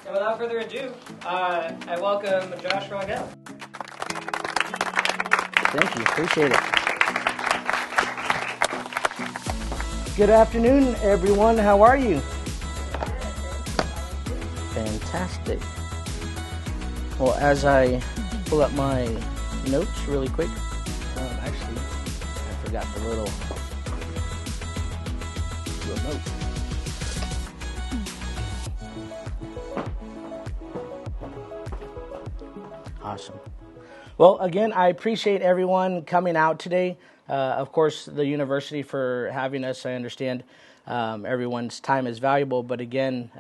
And without further ado, I welcome Josh Rangel. Thank you. Appreciate it. Good afternoon, everyone. How are you? Fantastic. Well, as I pull up my notes really quick, actually, I forgot the little note. Awesome. Well, again, I appreciate everyone coming out today. Of course, the university for having us. I understand everyone's time is valuable, but again,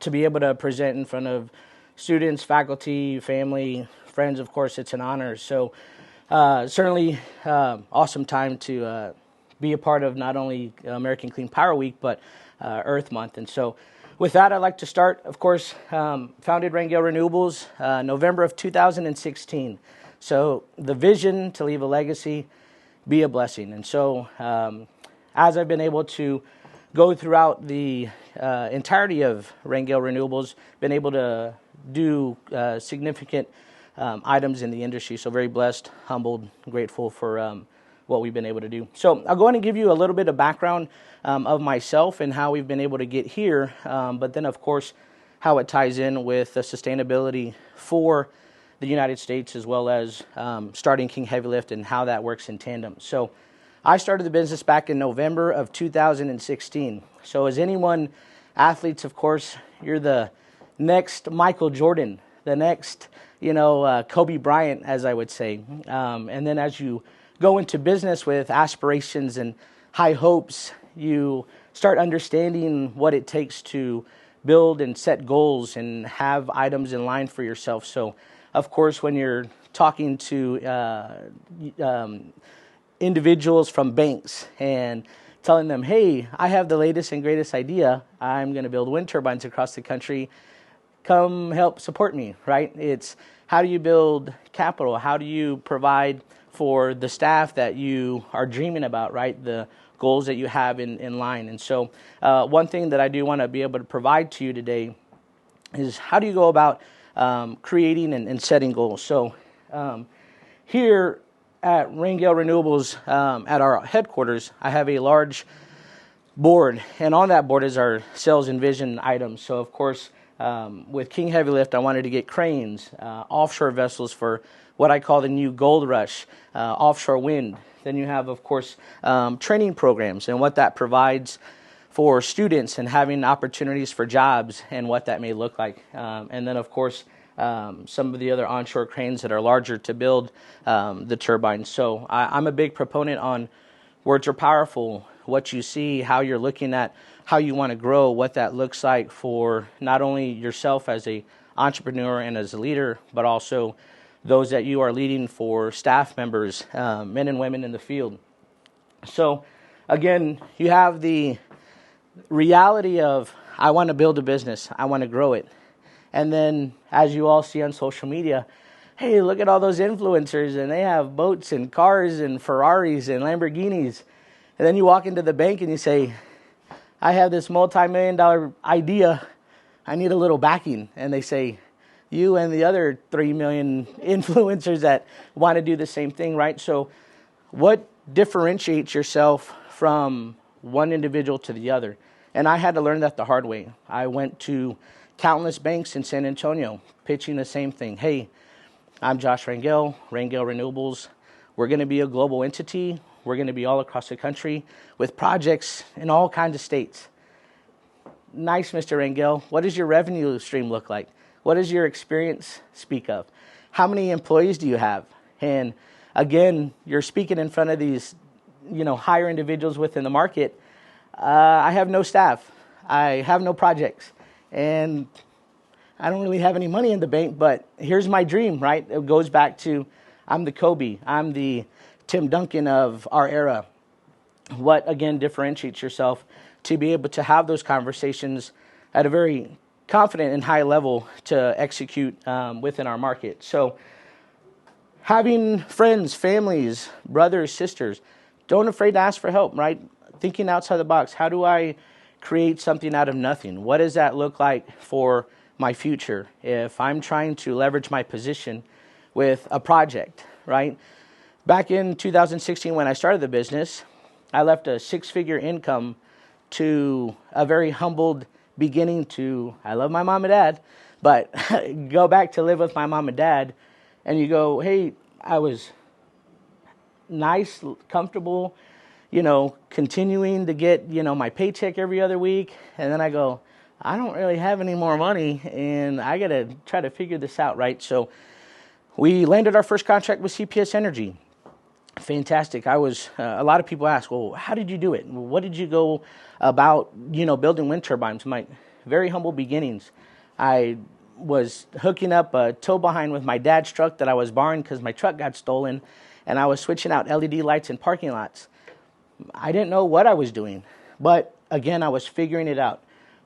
to be able to present in front of students, faculty, family, friends, of course, it's an honor. So certainly awesome time to be a part of not only American Clean Power Week, but Earth Month. And so with that, I'd like to start, of course, founded Rangel Renewables November of 2016. So the vision to leave a legacy, be a blessing. And so as I've been able to go throughout the entirety of Rangel Renewables, been able to do significant items in the industry. So very blessed, humbled, grateful for what we've been able to do. So I'll go ahead and give you a little bit of background of myself and how we've been able to get here, but then of course how it ties in with the sustainability for the United States as well as starting King Heavy Lift and how that works in tandem. So I started the business back in November of 2016. So as anyone, athletes, of course, you're the next Michael Jordan, the next, Kobe Bryant, as I would say. And then as you go into business with aspirations and high hopes, you start understanding what it takes to build and set goals and have items in line for yourself. So, of course, when you're talking to individuals from banks and telling them, hey, I have the latest and greatest idea. I'm going to build wind turbines across the country. Come help support me, right? It's how do you build capital? How do you provide for the staff that you are dreaming about, right? The goals that you have in line. And so one thing that I do want to be able to provide to you today is how do you go about creating and setting goals? So here at Rangel Renewables, at our headquarters, I have a large board, and on that board is our sales and vision items. So, of course, with King Heavy Lift, I wanted to get cranes, offshore vessels for what I call the new gold rush, offshore wind. Then you have, of course, training programs and what that provides for students and having opportunities for jobs and what that may look like. And then, of course, some of the other onshore cranes that are larger to build the turbines. So I'm a big proponent on words are powerful, what you see, how you're looking at, how you want to grow, what that looks like for not only yourself as a entrepreneur and as a leader, but also those that you are leading for staff members, men and women in the field. So again, you have the reality of I want to build a business, I want to grow it. And then, as you all see on social media, hey, look at all those influencers, and they have boats and cars and Ferraris and Lamborghinis. And then you walk into the bank and you say, I have this multi-million-dollar idea. I need a little backing. And they say, you and the other 3 million influencers that want to do the same thing, right? So what differentiates yourself from one individual to the other? And I had to learn that the hard way. I went to countless banks in San Antonio pitching the same thing. Hey, I'm Josh Rangel, Rangel Renewables. We're going to be a global entity. We're going to be all across the country with projects in all kinds of states. Nice, Mr. Rangel. What does your revenue stream look like? What does your experience speak of? How many employees do you have? And again, you're speaking in front of these, higher individuals within the market. I have no staff. I have no projects. And I don't really have any money in the bank, but here's my dream, right? It goes back to I'm the Kobe. I'm the Tim Duncan of our era. What, again, differentiates yourself to be able to have those conversations at a very confident and high level to execute within our market. So having friends, families, brothers, sisters, don't afraid to ask for help, right? Thinking outside the box. How do I create something out of nothing? What does that look like for my future if I'm trying to leverage my position with a project, right? Back in 2016 when I started the business, I left a six-figure income to a very humbled beginning to, I love my mom and dad, but go back to live with my mom and dad, and you go, hey, I was nice, comfortable, continuing to get, my paycheck every other week. And then I go, I don't really have any more money and I got to try to figure this out, right? So we landed our first contract with CPS Energy. Fantastic. A lot of people ask, well, how did you do it? What did you go about, building wind turbines? My very humble beginnings. I was hooking up a tow behind with my dad's truck that I was borrowing because my truck got stolen, and I was switching out LED lights in parking lots. I didn't know what I was doing, but again, I was figuring it out.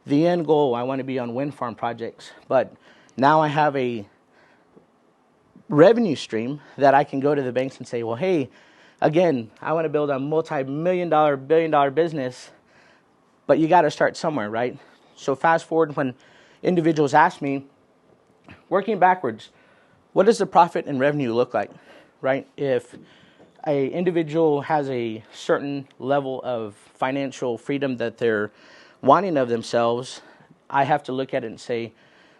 The end goal, I want to be on wind farm projects, but now I have a revenue stream that I can go to the banks and say, well, hey, again, I want to build a multi-million-dollar, billion-dollar business, but you got to start somewhere, right? So fast forward when individuals ask me, working backwards, what does the profit and revenue look like, right? If an individual has a certain level of financial freedom that they're wanting of themselves, I have to look at it and say,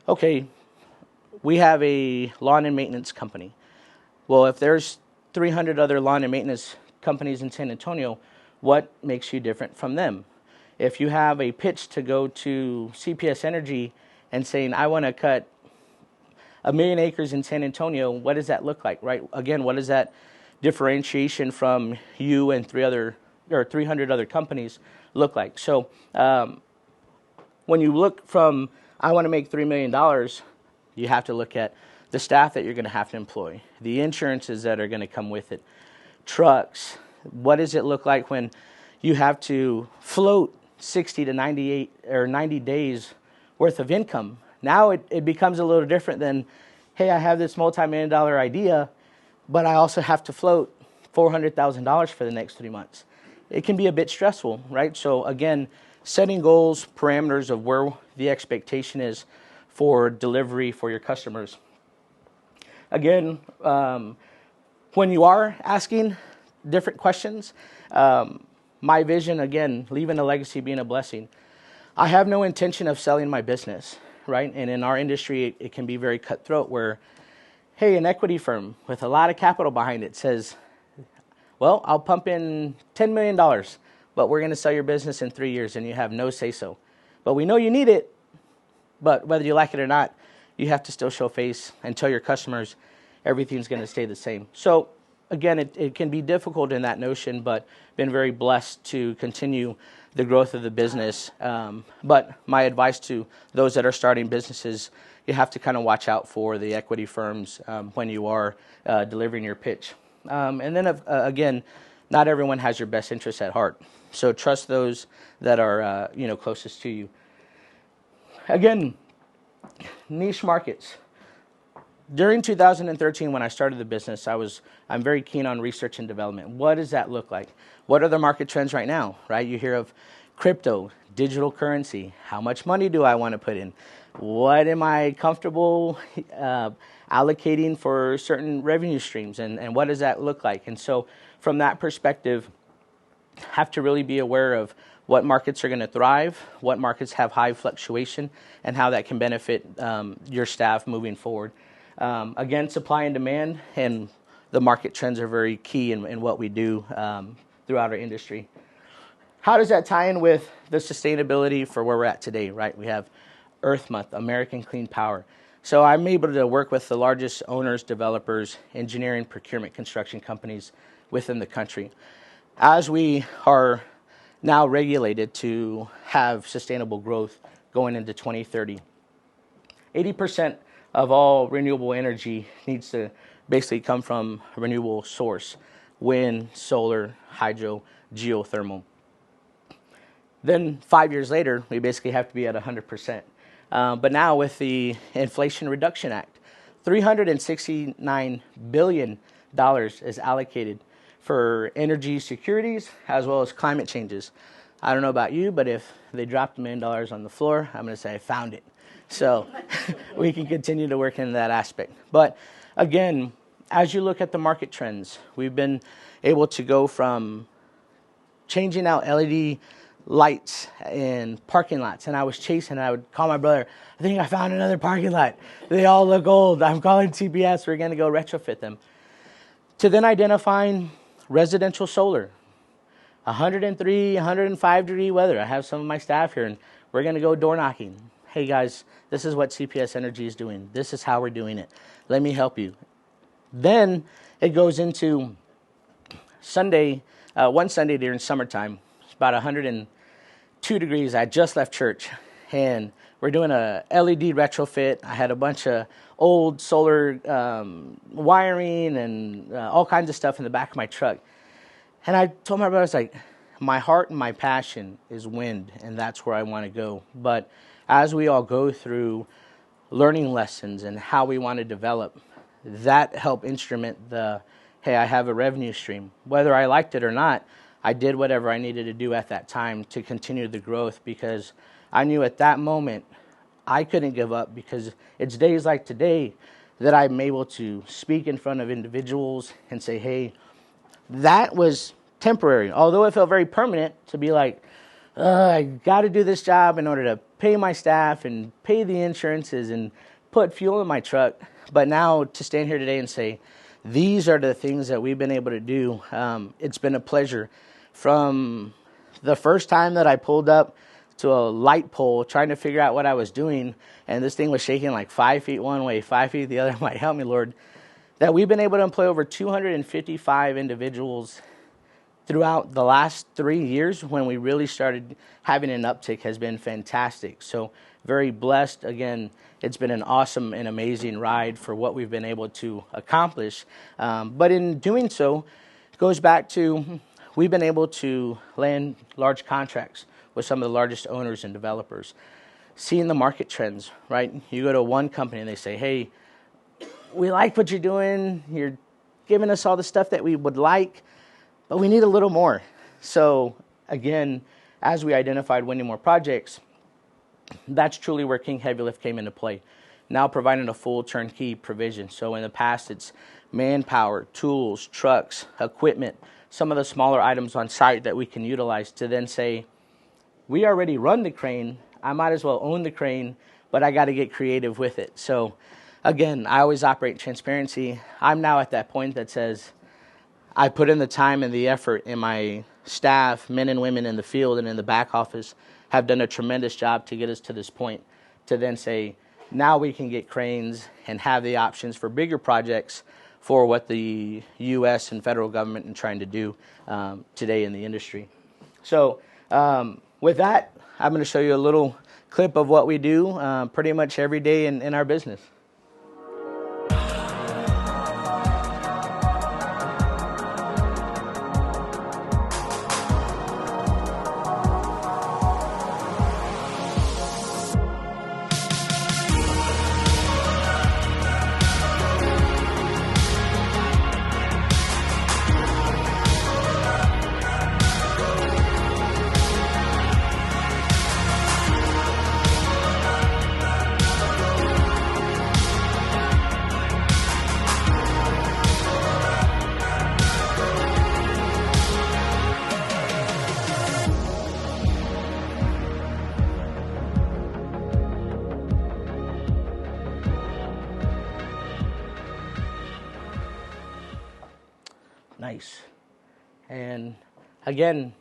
okay, we have a lawn and maintenance company. Well, if there's 300 other lawn and maintenance companies in San Antonio, what makes you different from them? If you have a pitch to go to CPS Energy and saying, I want to cut 1 million acres in San Antonio, what does that look like, right? Again, what is that differentiation from you and 300 other companies look like? So when you look from, I want to make $3 million, you have to look at the staff that you're going to have to employ, the insurances that are going to come with it, trucks. What does it look like when you have to float 60 to 98 or 90 days worth of income? Now it becomes a little different than, hey, I have this multi-million-dollar idea, but I also have to float $400,000 for the next 3 months. It can be a bit stressful, right? So again, setting goals, parameters of where the expectation is for delivery for your customers. Again, when you are asking different questions, my vision, again, leaving a legacy, being a blessing. I have no intention of selling my business, right? And in our industry, it can be very cutthroat where, hey, an equity firm with a lot of capital behind it says, well, I'll pump in $10 million, but we're going to sell your business in 3 years and you have no say-so. But we know you need it, but whether you like it or not, you have to still show face and tell your customers everything's going to stay the same. So again, it can be difficult in that notion, but been very blessed to continue the growth of the business. But my advice to those that are starting businesses, you have to kind of watch out for the equity firms when you are delivering your pitch. And then again, not everyone has your best interests at heart. So trust those that are closest to you. Again, niche markets. During 2013, when I started the business, I'm very keen on research and development. What does that look like? What are the market trends right now, right? You hear of crypto, digital currency. How much money do I want to put in? What am I comfortable allocating for certain revenue streams? And what does that look like? And so from that perspective, have to really be aware of what markets are going to thrive, what markets have high fluctuation, and how that can benefit your staff moving forward. Again, supply and demand and the market trends are very key in what we do throughout our industry. How does that tie in with the sustainability for where we're at today, right? We have Earth Month, American Clean Power. So I'm able to work with the largest owners, developers, engineering, procurement, construction companies within the country. As we are now regulated to have sustainable growth going into 2030, 80% of all renewable energy needs to basically come from a renewable source: wind, solar, hydro, geothermal. Then 5 years later, we basically have to be at 100%. But now with the Inflation Reduction Act, $369 billion is allocated for energy securities as well as climate changes. I don't know about you, but if they dropped $1 million on the floor, I'm going to say I found it. So we can continue to work in that aspect. But again, as you look at the market trends, we've been able to go from changing out LED lights in parking lots, and I was chasing. I would call my brother, I think I found another parking lot. They all look old. I'm calling TPS. We're going to go retrofit them. To then identifying residential solar, 103, 105 degree weather. I have some of my staff here, and we're going to go door knocking. Hey guys, this is what CPS Energy is doing. This is how we're doing it. Let me help you. Then it goes into Sunday, one Sunday during summertime. It's about 102 degrees. I just left church, and we're doing a LED retrofit. I had a bunch of old solar wiring and all kinds of stuff in the back of my truck. And I told my brother, I was like, my heart and my passion is wind, and that's where I want to go. But as we all go through learning lessons and how we want to develop, that helped instrument the, hey, I have a revenue stream. Whether I liked it or not, I did whatever I needed to do at that time to continue the growth, because I knew at that moment I couldn't give up, because it's days like today that I'm able to speak in front of individuals and say, hey, that was temporary, although it felt very permanent to be like, I got to do this job in order to pay my staff and pay the insurances and put fuel in my truck. But now to stand here today and say, these are the things that we've been able to do, it's been a pleasure. From the first time that I pulled up to a light pole trying to figure out what I was doing, and this thing was shaking like 5 feet one way, 5 feet the other, I'm like, help me, Lord, that we've been able to employ over 255 individuals throughout the last 3 years when we really started having an uptick has been fantastic. So very blessed. Again, it's been an awesome and amazing ride for what we've been able to accomplish. But in doing so, it goes back to we've been able to land large contracts with some of the largest owners and developers. Seeing the market trends, right? You go to one company and they say, hey, we like what you're doing. You're giving us all the stuff that we would like, but we need a little more. So again, as we identified winning more projects, that's truly where King Heavy Lift came into play. Now providing a full turnkey provision. So in the past, it's manpower, tools, trucks, equipment, some of the smaller items on site that we can utilize to then say, we already run the crane. I might as well own the crane, but I got to get creative with it. So again, I always operate in transparency. I'm now at that point that says, I put in the time and the effort, and my staff, men and women in the field and in the back office, have done a tremendous job to get us to this point to then say, now we can get cranes and have the options for bigger projects for what the U.S. and federal government are trying to do today in the industry. So with that, I'm going to show you a little clip of what we do pretty much every day in our business. Nice. And again,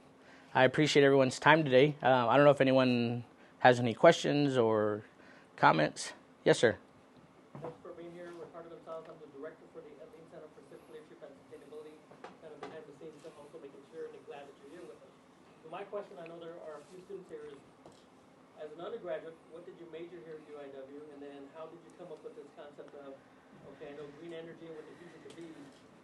I appreciate everyone's time today. I don't know if anyone has any questions or comments. Yes, sir. Thanks for being here. Ricardo Gonzalez, I'm the director for the Lean Center for Circular Leadership and Sustainability, kind of behind the scenes, and also making sure and glad that you're here with us. So my question, I know there are a few students here, is as an undergraduate, what did you major here at UIW, and then how did you come up with this concept of, okay, I know green energy and what the future could be,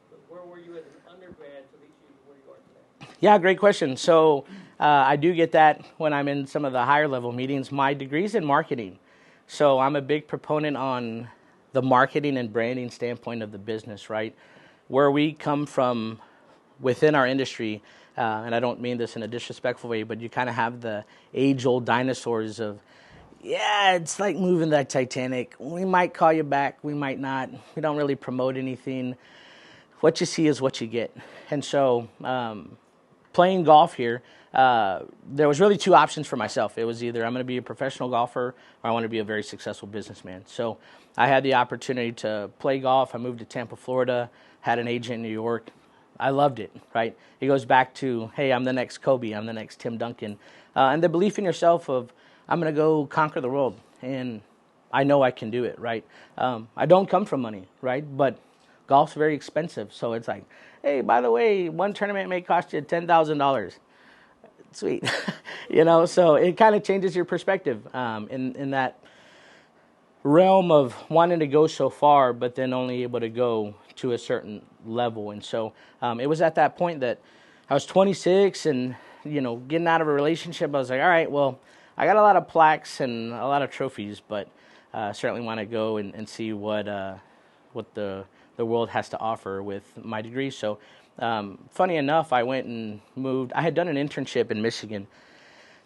but where were you as an undergrad to lead you to where you are today? Yeah, great question. So I do get that when I'm in some of the higher level meetings. My degree's in marketing. So I'm a big proponent on the marketing and branding standpoint of the business, right? Where we come from within our industry, and I don't mean this in a disrespectful way, but you kind of have the age-old dinosaurs of, yeah, it's like moving that Titanic. We might call you back, we might not. We don't really promote anything. What you see is what you get. And so playing golf here, there was really two options for myself. It was either I'm going to be a professional golfer or I want to be a very successful businessman. So I had the opportunity to play golf. I moved to Tampa, Florida, had an agent in New York. I loved it, right? It goes back to, hey, I'm the next Kobe, I'm the next Tim Duncan. And the belief in yourself of, I'm going to go conquer the world, and I know I can do it, right? I don't come from money, right? But golf's very expensive, so it's like, hey, by the way, one tournament may cost you $10,000. Sweet. So it kind of changes your perspective in that realm of wanting to go so far, but then only able to go to a certain level. And so it was at that point that I was 26 and, getting out of a relationship. I was like, all right, well, I got a lot of plaques and a lot of trophies, but certainly want to go and see what the world has to offer with my degree. So funny enough, I went and moved. I had done an internship in Michigan.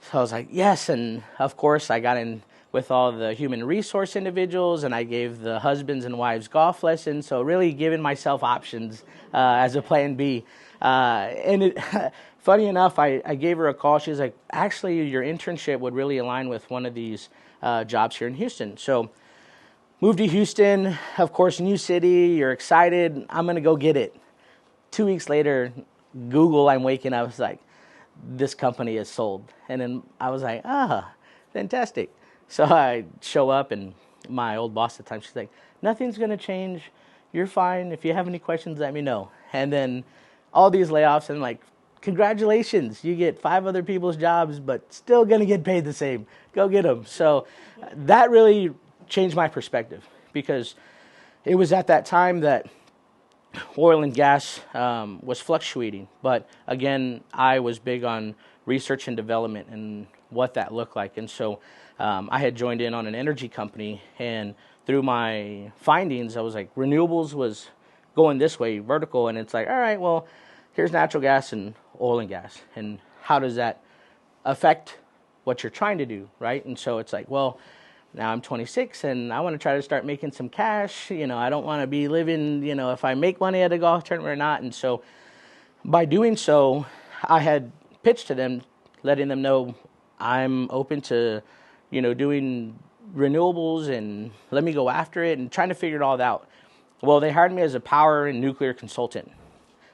So I was like, yes. And of course, I got in with all the human resource individuals, and I gave the husbands and wives golf lessons. So really giving myself options as a plan B. Funny enough, I gave her a call. She was like, actually, your internship would really align with one of these jobs here in Houston. So moved to Houston, of course, new city. You're excited. I'm going to go get it. 2 weeks later, Google, I'm waking up. It's like, this company is sold. And then I was like, fantastic. So I show up, and my old boss at the time, she's like, nothing's going to change. You're fine. If you have any questions, let me know. And then all these layoffs, and like, congratulations, you get 5 other people's jobs, but still going to get paid the same. Go get them. So that really changed my perspective, because it was at that time that oil and gas was fluctuating. But again, I was big on research and development and what that looked like. And so I had joined in on an energy company, and through my findings, I was like, renewables was going this way, vertical, and it's like, all right, well, here's natural gas and oil and gas, and how does that affect what you're trying to do, right? And so it's like, well, now I'm 26 and I want to try to start making some cash. I don't want to be living, if I make money at a golf tournament or not. And so by doing so, I had pitched to them, letting them know I'm open to, doing renewables, and let me go after it, and trying to figure it all out. Well, they hired me as a power and nuclear consultant.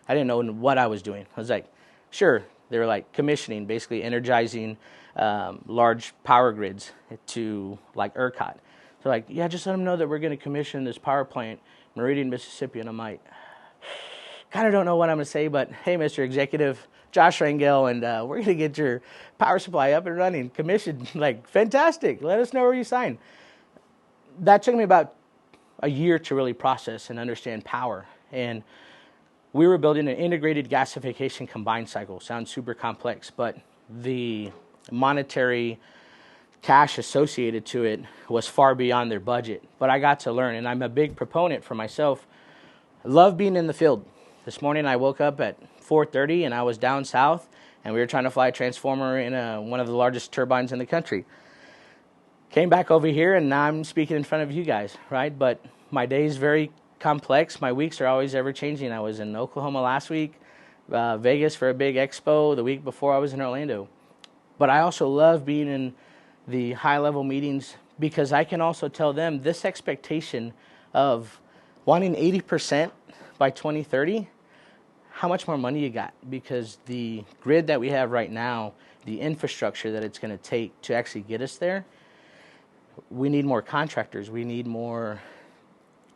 I didn't know what I was doing. I was like, sure. They were like commissioning, basically energizing large power grids to like ERCOT. So like, yeah, just let them know that we're going to commission this power plant in Meridian, Mississippi. And I'm like, kind of don't know what I'm going to say, but hey, Mr. Executive, Josh Rangel, and we're going to get your power supply up and running, commissioned. Like, fantastic. Let us know where you sign. That took me about a year to really process and understand power. And we were building an integrated gasification combined cycle. Sounds super complex, but the monetary cash associated to it was far beyond their budget. But I got to learn, and I'm a big proponent for myself. I love being in the field. This morning I woke up at 4:30 and I was down south, and we were trying to fly a transformer in one of the largest turbines in the country. Came back over here, and now I'm speaking in front of you guys, right? But my day is very complex. My weeks are always ever changing. I was in Oklahoma last week, Vegas for a big expo. The week before I was in Orlando. But I also love being in the high-level meetings, because I can also tell them this expectation of wanting 80% by 2030, how much more money you got? Because the grid that we have right now, the infrastructure that it's going to take to actually get us there, we need more contractors. We need more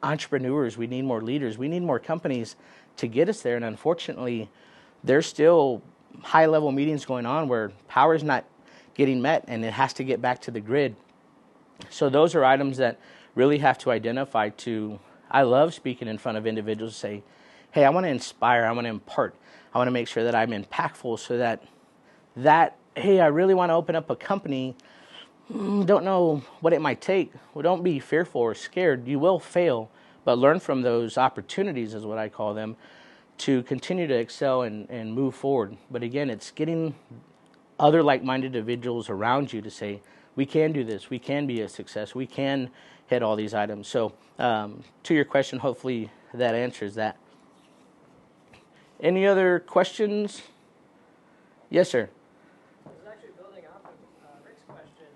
entrepreneurs. We need more leaders. We need more companies to get us there. And unfortunately, there's still high-level meetings going on where power is not getting met, and it has to get back to the grid. So those are items that really have to identify to. I love speaking in front of individuals, say, hey, I want to inspire, I want to impart, I want to make sure that I'm impactful, so that hey, I really want to open up a company, don't know what it might take. Well, don't be fearful or scared. You will fail, but learn from those opportunities, is what I call them, to continue to excel and move forward. But again, it's getting other like-minded individuals around you to say, we can do this, we can be a success, we can hit all these items. So to your question, hopefully that answers that. Any other questions? Yes, sir. I was actually building off of Rick's question.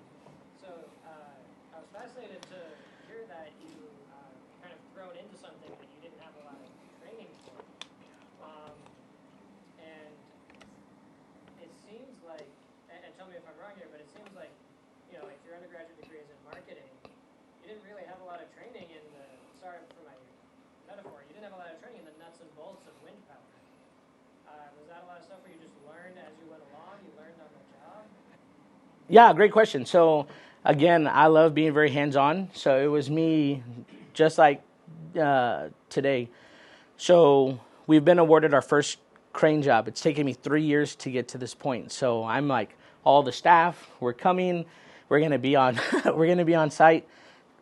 So I was fascinated to hear that you kind of thrown into something that you didn't have a lot of training for. And it seems like, and tell me if I'm wrong here, but it seems like, like your undergraduate degree is in marketing. You didn't really have a lot of training in the, sorry for my metaphor, you didn't have a lot of training in the nuts and bolts of wind power. Was that a lot of stuff where you just learned as you went along? You learned on the job? Yeah, great question. So again, I love being very hands-on. So it was me, just like today. So we've been awarded our first crane job. It's taken me 3 years to get to this point. So I'm like, all the staff, we're coming. We're gonna be on. We're gonna be on site.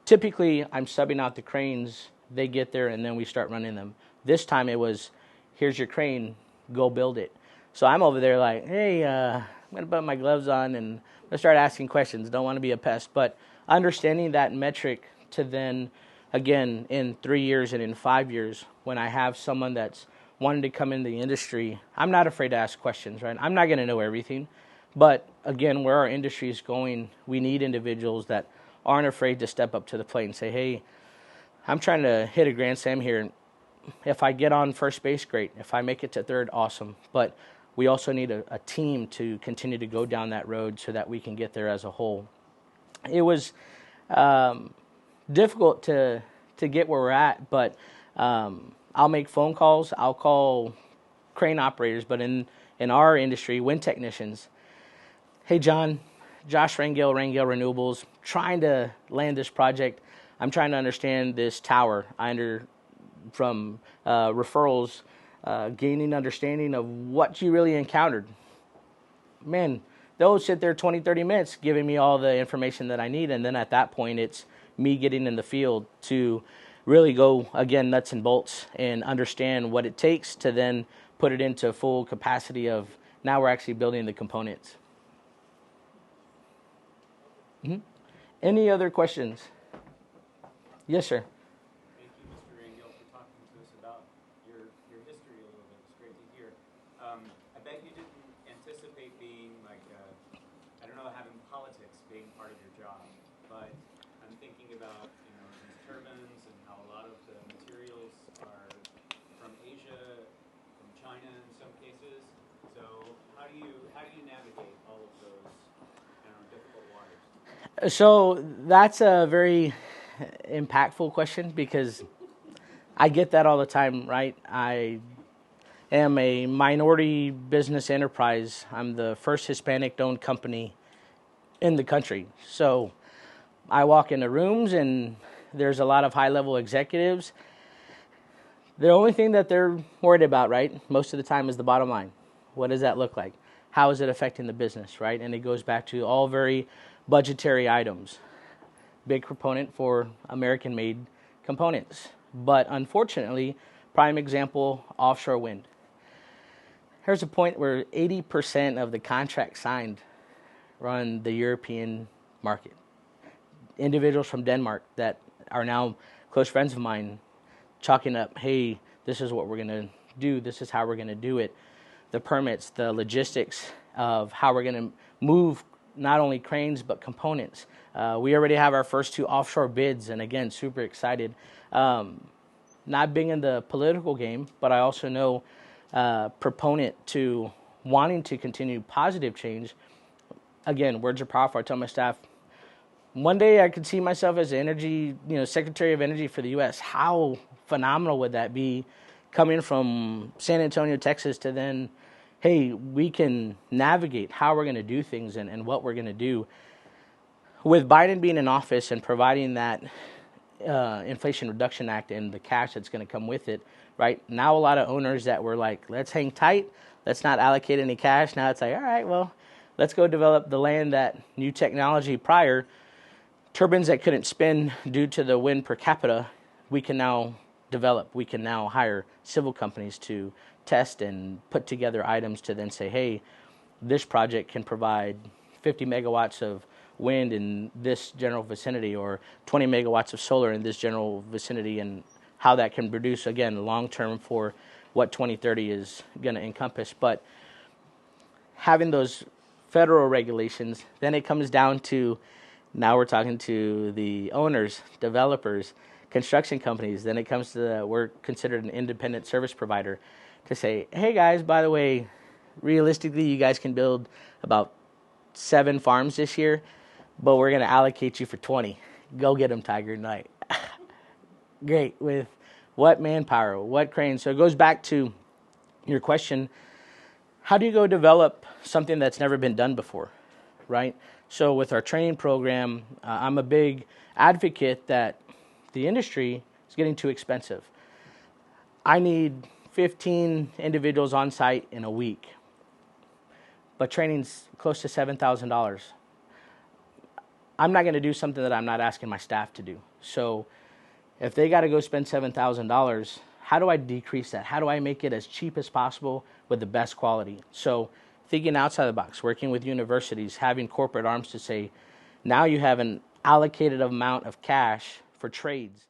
Typically, I'm subbing out the cranes. They get there, and then we start running them. This time it was, here's your crane. Go build it. So I'm over there like, hey, I'm going to put my gloves on and I'm going to start asking questions. Don't want to be a pest. But understanding that metric to then, again, in 3 years and in 5 years, when I have someone that's wanting to come in the industry, I'm not afraid to ask questions, right? I'm not going to know everything. But again, where our industry is going, we need individuals that aren't afraid to step up to the plate and say, hey, I'm trying to hit a grand slam here. If I get on first base, great. If I make it to third, awesome. But we also need a team to continue to go down that road so that we can get there as a whole. It was difficult to get where we're at, but I'll make phone calls. I'll call crane operators, but in our industry, wind technicians. Hey, John, Josh Rangel Renewables, trying to land this project. I'm trying to understand this tower. From referrals, gaining understanding of what you really encountered. Man, they'll sit there 20, 30 minutes giving me all the information that I need, and then at that point, it's me getting in the field to really go, again, nuts and bolts and understand what it takes to then put it into full capacity of now we're actually building the components. Mm-hmm. Any other questions? Yes, sir. So that's a very impactful question because I get that all the time, right? I am a minority business enterprise. I'm the first Hispanic-owned company in the country. So I walk into rooms and there's a lot of high-level executives. The only thing that they're worried about, right, most of the time is the bottom line. What does that look like? How is it affecting the business, right? And it goes back to all very budgetary items. Big proponent for American-made components. But unfortunately, prime example, offshore wind. Here's a point where 80% of the contracts signed run the European market. Individuals from Denmark that are now close friends of mine chalking up, hey, this is what we're going to do, this is how we're going to do it. The permits, the logistics of how we're going to move not only cranes but components. We already have our first 2 offshore bids, and again, super excited. Not being in the political game, but I also know proponent to wanting to continue positive change. Again, words are powerful. I tell my staff, one day I could see myself as energy, Secretary of Energy for the U.S. How phenomenal would that be, coming from San Antonio, Texas, to then, hey, we can navigate how we're going to do things and what we're going to do. With Biden being in office and providing that Inflation Reduction Act and the cash that's going to come with it, right? Now a lot of owners that were like, let's hang tight, let's not allocate any cash. Now it's like, all right, well, let's go develop the land that new technology prior, turbines that couldn't spin due to the wind per capita, we can now develop. We can now hire civil companies to test and put together items to then say, hey, this project can provide 50 megawatts of wind in this general vicinity, or 20 megawatts of solar in this general vicinity, and how that can produce, again, long-term for what 2030 is going to encompass. But having those federal regulations, then it comes down to, now we're talking to the owners, developers, construction companies. Then it comes to we're considered an independent service provider to say, hey guys, by the way, realistically, you guys can build about 7 farms this year, but we're going to allocate you for 20. Go get them, Tiger Knight. Great. With what manpower, what cranes? So it goes back to your question, how do you go develop something that's never been done before, right? So with our training program, I'm a big advocate that the industry is getting too expensive. I need 15 individuals on site in a week, but training's close to $7,000. I'm not going to do something that I'm not asking my staff to do. So if they got to go spend $7,000, how do I decrease that? How do I make it as cheap as possible with the best quality? So thinking outside the box, working with universities, having corporate arms to say, now you have an allocated amount of cash for trades.